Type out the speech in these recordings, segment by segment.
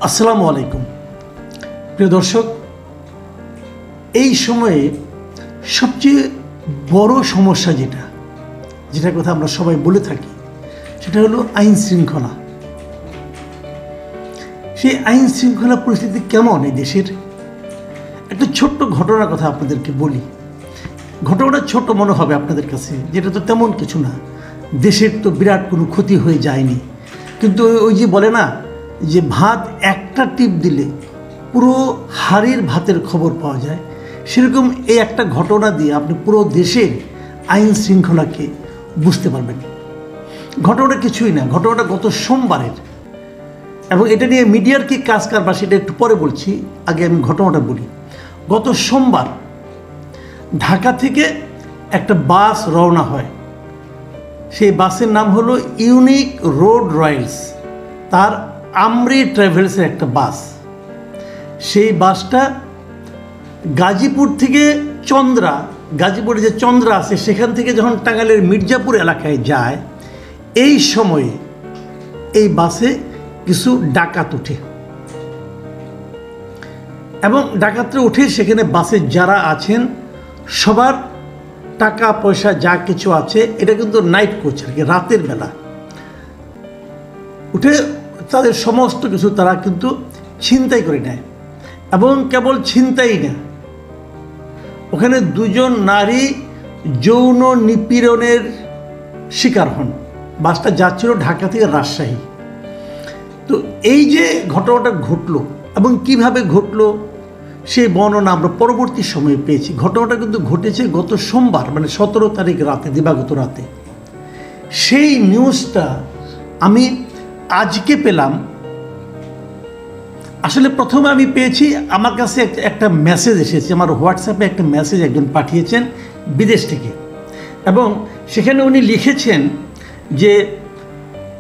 আসসালামু আলাইকুম প্রিয় দর্শক, এই সময়ে সবচেয়ে বড় সমস্যা যেটার কথা আমরা সবাই বলে থাকি সেটা হলো আইন শৃঙ্খলা। সেই আইন শৃঙ্খলা পরিস্থিতি কেমন এই দেশের? একটা ছোট্ট ঘটনার কথা আপনাদেরকে বলি। ঘটনাটা ছোট মনে হবে আপনাদের কাছে, যেটা তো তেমন কিছু না, দেশের তো বিরাট কোনো ক্ষতি হয়ে যায়নি, কিন্তু ওই যে বলে না যে ভাত একটা টিপ দিলে পুরো হাড়ির ভাতের খবর পাওয়া যায়, সেরকম এই একটা ঘটনা দিয়ে আপনি পুরো দেশের আইন শৃঙ্খলাকে বুঝতে পারবেন। ঘটনাটা কিছুই না, ঘটনাটা গত সোমবারের, এবং এটা নিয়ে মিডিয়ার কি কাজ কারবার সেটা একটু পরে বলছি, আগে আমি ঘটনাটা বলি। গত সোমবার ঢাকা থেকে একটা বাস রওনা হয়। সেই বাসের নাম হলো ইউনিক রোড রয়্যালস, তার আমরি ট্রাভেলসের একটা বাস। সেই বাসটা গাজীপুর থেকে গাজীপুরে যে চন্দ্রা আছে সেখান থেকে যখন টাঙ্গাইলের মির্জাপুর এলাকায় যায়, এই সময়ে এই বাসে কিছু ডাকাত ওঠে, এবং ডাকাতরা উঠে সেখানে বাসে যারা আছেন সবার টাকা পয়সা যা কিছু আছে, এটা কিন্তু নাইট কোচ আর কি, রাতের বেলা উঠে তাদের সমস্ত কিছু তারা কিন্তু ছিনতাই করে নেয়। এবং কেবল ছিনতাই না, ওখানে দুজন নারী যৌন নিপীড়নের শিকার হন। বাসটা যাচ্ছিল ঢাকা থেকে রাজশাহী। তো এই যে ঘটনাটা ঘটলো এবং কিভাবে ঘটলো সেই বর্ণনা আমরা পরবর্তী সময়ে পেয়েছি। ঘটনাটা কিন্তু ঘটেছে গত সোমবার, মানে 17 তারিখ রাতে, দিবাগত রাতে। সেই নিউজটা আমি আজকে পেলাম। আসলে প্রথমে আমি পেয়েছি, আমার কাছে একটা মেসেজ এসেছে, আমার হোয়াটসঅ্যাপে একটা মেসেজ একজন পাঠিয়েছেন বিদেশ থেকে, এবং সেখানে উনি লিখেছেন যে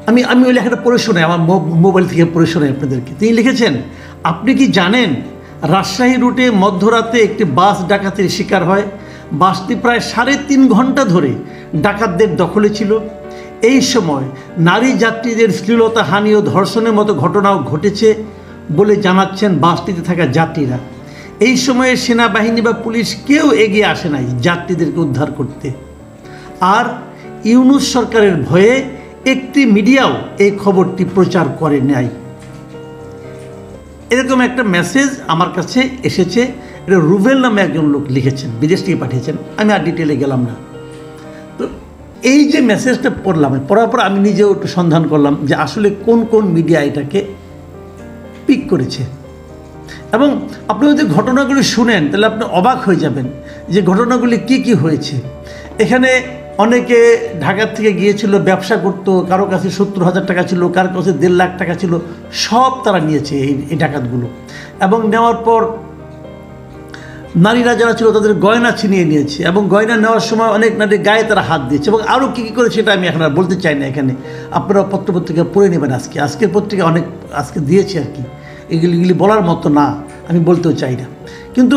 আমি ওই লেখাটা পড়ে শোনাই, আমার মোবাইল থেকে পড়ে শোনাই আপনাদেরকে। তিনি লিখেছেন, আপনি কি জানেন রাজশাহী রুটে মধ্যরাতে একটি বাস ডাকাতের শিকার হয়? বাসটি প্রায় 3.5 ঘন্টা ধরে ডাকাতদের দখলে ছিল। এই সময় নারী যাত্রীদের শ্লীলতা হানি ও ধর্ষণের মতো ঘটনাও ঘটেছে বলে জানাচ্ছেন বাসটিতে থাকা যাত্রীরা। এই সময়ে সেনাবাহিনী বা পুলিশ কেউ এগিয়ে আসে নাই যাত্রীদেরকে উদ্ধার করতে। আর ইউনূস সরকারের ভয়ে একটি মিডিয়াও এই খবরটি প্রচার করে নাই। এরকম একটা মেসেজ আমার কাছে এসেছে। এটা রুভেল নামে একজন লোক লিখেছেন, বিদেশ থেকে পাঠিয়েছেন, আমি আর ডিটেলে গেলাম না। তো এই যে মেসেজটা পড়ার পর আমি নিজেও একটু সন্ধান করলাম যে আসলে কোন কোন মিডিয়া এটাকে পিক করেছে। এবং আপনি যদি ঘটনাগুলি শুনেন তাহলে আপনি অবাক হয়ে যাবেন যে ঘটনাগুলি কি কি হয়েছে। এখানে অনেকে ঢাকার থেকে গিয়েছিল, ব্যবসা করত, কারো কাছে 70,000 টাকা ছিল, কারো কাছে 1.5 লাখ টাকা ছিল, সব তারা নিয়েছে এই ডাকাতগুলো। এবং নেওয়ার পর নারীরা যারা ছিল তাদের গয়না ছিনিয়ে নিয়েছে, এবং গয়না নেওয়ার সময় অনেক নারীর গায়ে তারা হাত দিয়েছে, এবং আরও কী কী করেছে সেটা আমি এখন আর বলতে চাই না। এখানে আপনারা পত্রপত্রিকা পড়ে নেবেন। আজকের পত্রিকা অনেক আজকে দিয়েছে আর কি, এগুলি বলার মতো না, আমি বলতেও চাই না। কিন্তু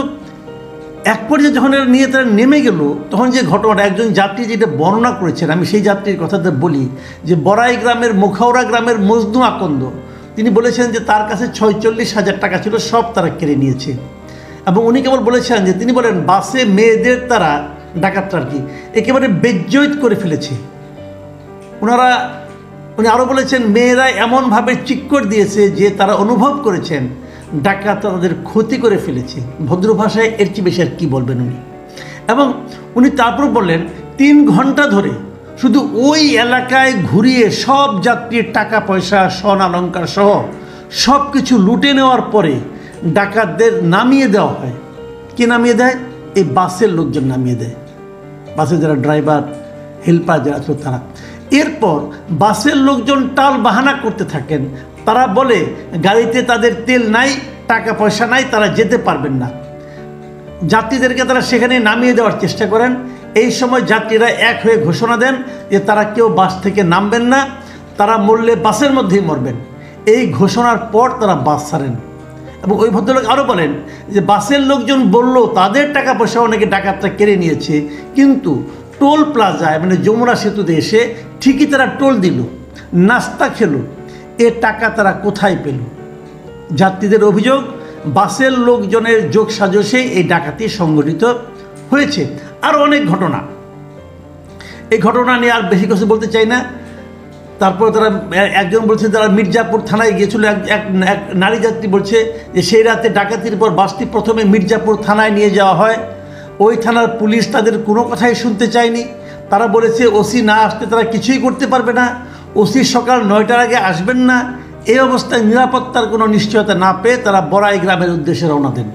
এক পর্যায়ে যখন এরা নিয়ে তারা নেমে গেল, তখন যে ঘটনাটা একজন যাত্রী যেটা বর্ণনা করেছেন, আমি সেই যাত্রীর কথাটা বলি, যে বড়াই গ্রামের মুখাউড়া গ্রামের মজনু আকন্দ, তিনি বলেছেন যে তার কাছে 46,000 টাকা ছিল, সব তারা কেড়ে নিয়েছে। এবং উনি কেবল বলেছেন যে তিনি বলেন বাসে মেয়েদের তারা ডাকাতরা আর কি একেবারে বেজ্জৈত করে ফেলেছে। উনি আরও বলেছেন মেয়েরা এমনভাবে চিৎকার দিয়েছে যে তারা অনুভব করেছেন ডাকাত তাদের ক্ষতি করে ফেলেছে। ভদ্র ভাষায় এর চেয়ে বেশি আর কী বলবেন উনি। এবং উনি তারপর বললেন 3 ঘন্টা ধরে শুধু ওই এলাকায় ঘুরিয়ে সব যাত্রীর টাকা পয়সা, স্বর্ণ অলঙ্কার সহ সব কিছু লুটে নেওয়ার পরে ডাকাতদের নামিয়ে দেওয়া হয়। কে নামিয়ে দেয়? এই বাসের লোকজন নামিয়ে দেয়, বাসের যারা ড্রাইভার, হেল্পার যারা ছিল তারা। এরপর বাসের লোকজন টাল বাহানা করতে থাকেন। তারা বলে গাড়িতে তাদের তেল নাই, টাকা পয়সা নাই, তারা যেতে পারবেন না। যাত্রীদেরকে তারা সেখানে নামিয়ে দেওয়ার চেষ্টা করেন। এই সময় যাত্রীরা এক হয়ে ঘোষণা দেন যে তারা কেউ বাস থেকে নামবেন না, তারা মরলে বাসের মধ্যেই মরবেন। এই ঘোষণার পর তারা বাস ছাড়েন। এবং ওই ভদ্রলোক আরও বলেন যে বাসের লোকজন বলল তাদের টাকা পয়সা অনেকে ডাকাতরা কেড়ে নিয়েছে, কিন্তু টোল প্লাজায় মানে যমুনা সেতুতে এসে ঠিকই তারা টোল দিল, নাস্তা খেলো, এ টাকা তারা কোথায় পেল? যাত্রীদের অভিযোগ, বাসের লোকজনের যোগ সাজসে এই ডাকাতি সংঘটিত হয়েছে। আর অনেক ঘটনা, এই ঘটনা নিয়ে আর বেশি কিছু বলতে চাই না। তারপর তারা একজন বলছে তারা মির্জাপুর থানায় গিয়েছিল, এক নারী যাত্রী বলছে যে সেই রাতে ডাকাতির পর বাসটি প্রথমে মির্জাপুর থানায় নিয়ে যাওয়া হয়। ওই থানার পুলিশ তাদের কোনো কথাই শুনতে চায়নি। তারা বলেছে ওসি না আসতে তারা কিছুই করতে পারবে না, ওসি সকাল 9টার আগে আসবেন না। এই অবস্থায় নিরাপত্তার কোনো নিশ্চয়তা না পেয়ে তারা বড়াই গ্রামের উদ্দেশ্যে রওনা দেন।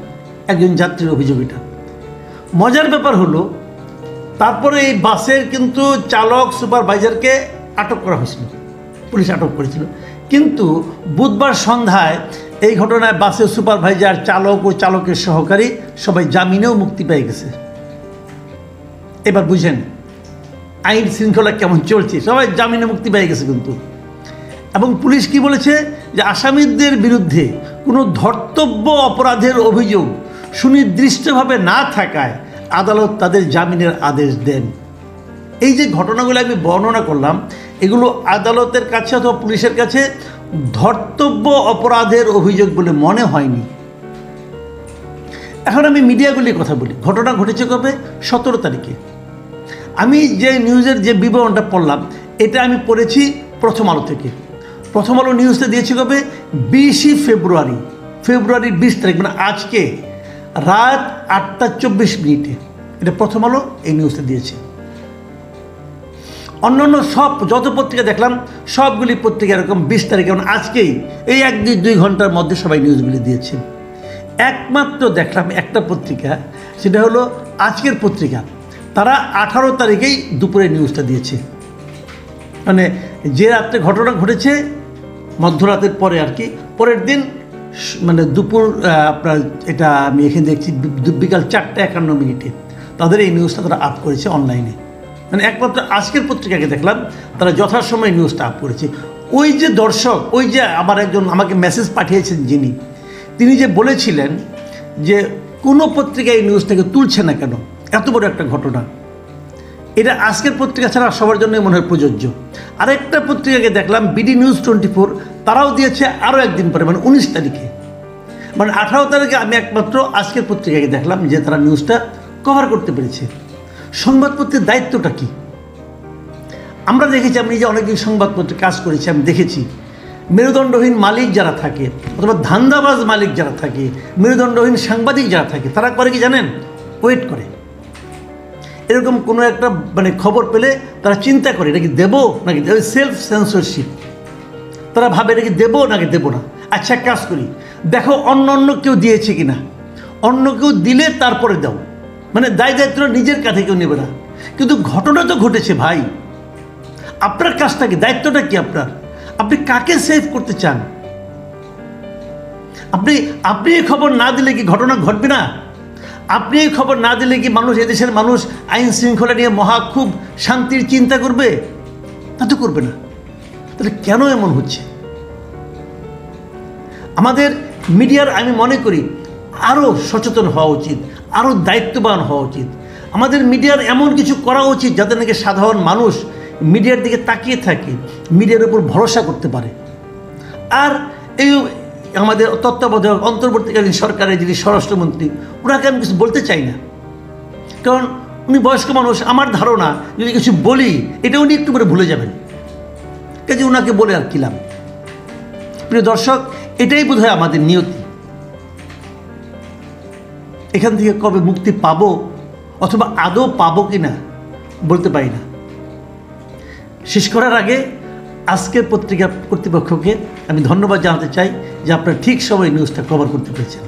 একজন যাত্রীর অভিযোগ এটা। মজার ব্যাপার হলো তারপরে এই বাসের কিন্তু চালক সুপারভাইজারকে আটক করা হয়েছিল, পুলিশ আটক করেছিল। কিন্তু বুধবার সন্ধ্যায় এই ঘটনায় বাসের সুপারভাইজার, চালক ও চালকের সহকারী সবাই জামিনেও মুক্তি পেয়ে গেছে। এবার বুঝেন আইন শৃঙ্খলা কেমন চলছে, সবাই জামিনে মুক্তি পেয়ে গেছে কিন্তু। এবং পুলিশ কি বলেছে যে আসামিদের বিরুদ্ধে কোনো ধর্তব্য অপরাধের অভিযোগ সুনির্দিষ্টভাবে না থাকায় আদালত তাদের জামিনের আদেশ দেন। এই যে ঘটনাগুলো আমি বর্ণনা করলাম, এগুলো আদালতের কাছে অথবা পুলিশের কাছে ধর্তব্য অপরাধের অভিযোগ বলে মনে হয়নি। এখন আমি মিডিয়াগুলির কথা বলি। ঘটনা ঘটেছে কবে? 17 তারিখে। আমি যে নিউজের যে বিবরণটা পড়লাম এটা আমি পড়েছি প্রথম আলো থেকে। প্রথম আলো নিউজটা দিয়েছি কবে? 20 ফেব্রুয়ারি, ফেব্রুয়ারির 20 তারিখ, মানে আজকে রাত 8টা 24 মিনিটে এটা প্রথম আলো এই নিউজটা দিয়েছে। অন্যান্য সব যত পত্রিকা দেখলাম সবগুলি পত্রিকা এরকম 20 তারিখে, মানে আজকেই এই 1-2 ঘন্টার মধ্যে সবাই নিউজগুলি দিয়েছে। একমাত্র দেখলাম একটা পত্রিকা, সেটা হলো আজকের পত্রিকা, তারা 18 তারিখেই দুপুরে নিউজটা দিয়েছে। মানে যে রাত্রে ঘটনা ঘটেছে মধ্যরাতের পরে আর কি, পরের দিন মানে দুপুর আপনার এটা আমি এখানে দেখছি বিকাল 4টা 51 তাদের এই নিউজটা তারা আপ করেছে অনলাইনে। মানে একমাত্র আজকের পত্রিকাকে দেখলাম তারা যথাসময়ে নিউজটা আপ করেছে। ওই যে দর্শক, ওই যে আবার একজন আমাকে মেসেজ পাঠিয়েছেন যিনি, তিনি যে বলেছিলেন যে কোনো পত্রিকা এই নিউজটাকে তুলছে না কেন, এত বড় একটা ঘটনা, এটা আজকের পত্রিকা ছাড়া সবার জন্যই মনে হয় প্রযোজ্য। আরেকটা পত্রিকাকে দেখলাম বিডি নিউজ 24, তারাও দিয়েছে আরও একদিন পরে, মানে 19 তারিখে। মানে 18 তারিখে আমি একমাত্র আজকের পত্রিকাকে দেখলাম যে তারা নিউজটা কভার করতে পেরেছে। সংবাদপত্রের দায়িত্বটা কি? আমরা দেখেছি, আমি যে অনেকদিন সংবাদপত্রে কাজ করেছি, আমি দেখেছি মেরুদণ্ডহীন মালিক যারা থাকে অথবা ধান্দাবাজ মালিক যারা থাকে, মেরুদণ্ডহীন সাংবাদিক যারা থাকে, তারা করে কি জানেন? ওয়েট করে। এরকম কোনো একটা মানে খবর পেলে তারা চিন্তা করে এটা কি দেবো নাকি, সেলফ সেন্সরশিপ। তারা ভাবে এটা কি দেবো নাকি দেবো না। আচ্ছা কাজ করি, দেখো অন্য কেউ দিয়েছে কিনা, অন্য কেউ দিলে তারপরে দাও। মানে দায় দায়িত্ব নিজের কাছে কেউ নেবে না। কিন্তু ঘটনা তো ঘটেছে ভাই, আপনার কাজটা কি, দায়িত্বটা কি আপনার? আপনি কাকে সেভ করতে চান? আপনি এই খবর না দিলে কি ঘটনা ঘটবে না? আপনি এই খবর না দিলে কি মানুষ, এদেশের মানুষ আইন শৃঙ্খলা নিয়ে খুব শান্তির চিন্তা করবে? তা তো করবে না। তাহলে কেন এমন হচ্ছে? আমাদের মিডিয়ার আমি মনে করি আরও সচেতন হওয়া উচিত, আরও দায়িত্ববান হওয়া উচিত। আমাদের মিডিয়ার এমন কিছু করা উচিত যাতে নাকি সাধারণ মানুষ মিডিয়ার দিকে তাকিয়ে থাকে, মিডিয়ার উপর ভরসা করতে পারে। আর এই আমাদের তত্ত্বাবধায়ক অন্তর্বর্তীকালীন সরকারের যিনি স্বরাষ্ট্রমন্ত্রী, ওনাকে আমি কিছু বলতে চাই না, কারণ উনি বয়স্ক মানুষ। আমার ধারণা যদি কিছু বলি এটা উনি একটু করে ভুলে যাবেন, কাজে ওনাকে বলে আর কিলাম। প্রিয় দর্শক, এটাই বোধহয় আমাদের নিয়তি। এখান থেকে কবে মুক্তি পাবো অথবা আদৌ পাবো কিনা বলতে পারি না। শেষ করার আগে আজকের পত্রিকা কর্তৃপক্ষকে আমি ধন্যবাদ জানাতে চাই যে আপনারা ঠিক সময় নিউজটা কভার করতে পেরেছেন।